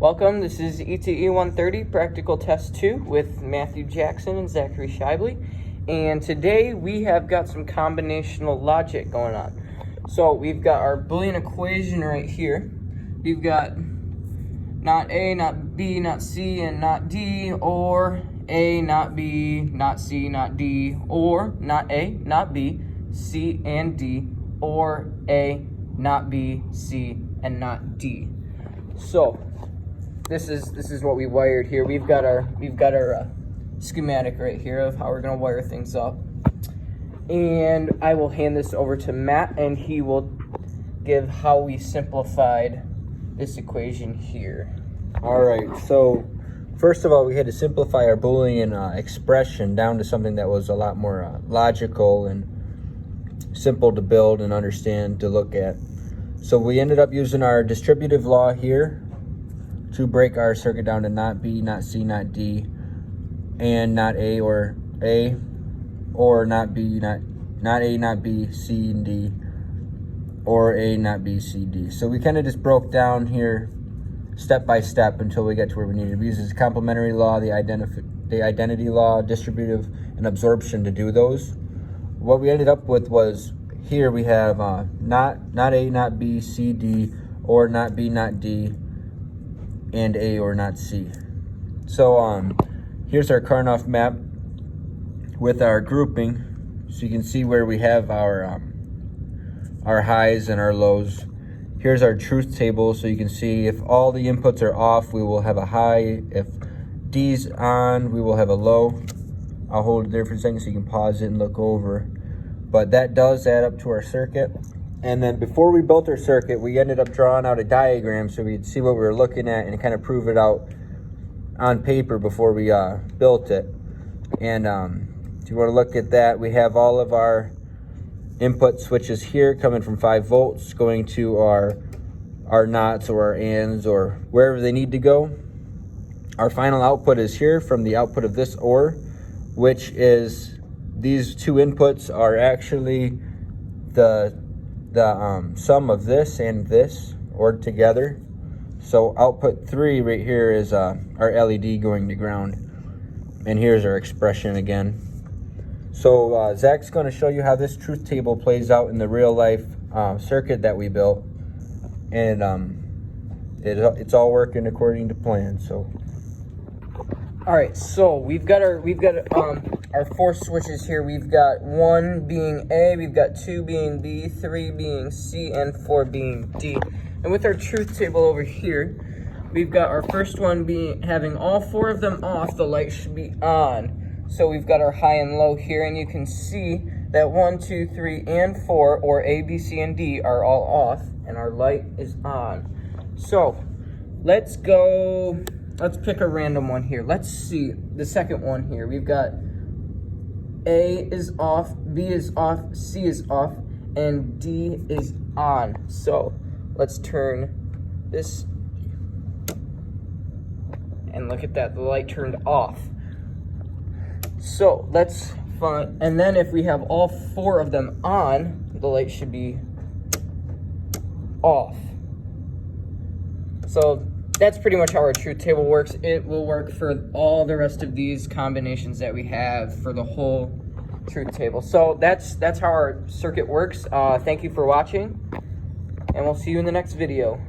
Welcome, this is ETE 130 Practical Test 2 with Matthew Jackson and Zachary Shibley. And today we have got some combinational logic going on. So we've got our Boolean equation right here. We've got not A, not B, not C, and not D, or A, not B, not C, not D, or not A, not B, C, and D, or A, not B, C, and not D. So this is what we wired here. We've got our schematic right here of how we're gonna wire things up. And I will hand this over to Matt, and he will give how we simplified this equation here. All right, so first of all, we had to simplify our Boolean expression down to something that was a lot more logical and simple to build and understand to look at. So we ended up using our distributive law here to break our circuit down to not B, not C, not D, and not A, or not B, not A, not B, C, and D, or A, not B, C, D. So we kind of just broke down here step by step until we get to where we needed. We used the complementary law, the identity law, distributive, and absorption to do those. What we ended up with was here we have not A, not B, C, D, or not B, not D, and A, or not C. So here's our Karnoff map with our grouping, so you can see where we have our highs and our lows. Here's our truth table, so you can see if all the inputs are off, we will have a high. If D's on, we will have a low. I'll hold it there for a second so you can pause it and look over. But that does add up to our circuit. And then before we built our circuit, we ended up drawing out a diagram so we could see what we were looking at and kind of prove it out on paper before we built it. And if you want to look at that, we have all of our input switches here coming from 5 volts going to our nots or our ands or wherever they need to go. Our final output is here from the output of this OR, which is these two inputs are actually the sum of this and this ORed together. So output 3 right here is our LED going to ground. And here's our expression again. So Zach's going to show you how this truth table plays out in the real life circuit that we built. And it's all working according to plan. So All right, so we've got our 4 switches here. We've got 1 being A, we've got 2 being B, 3 being C, and 4 being D. And with our truth table over here, we've got our first one being having all 4 of them off. The light should be on. So we've got our high and low here, and you can see that 1, 2, 3, and 4, or A, B, C, and D, are all off, and our light is on. So let's pick a random one here. Let's see the second one here. We've got A is off, B is off, C is off, and D is on. So let's turn this, and look at that, the light turned off. So let's find, and then if we have all 4 of them on, the light should be off. So that's pretty much how our truth table works. It will work for all the rest of these combinations that we have for the whole truth table. So that's how our circuit works. Thank you for watching, and we'll see you in the next video.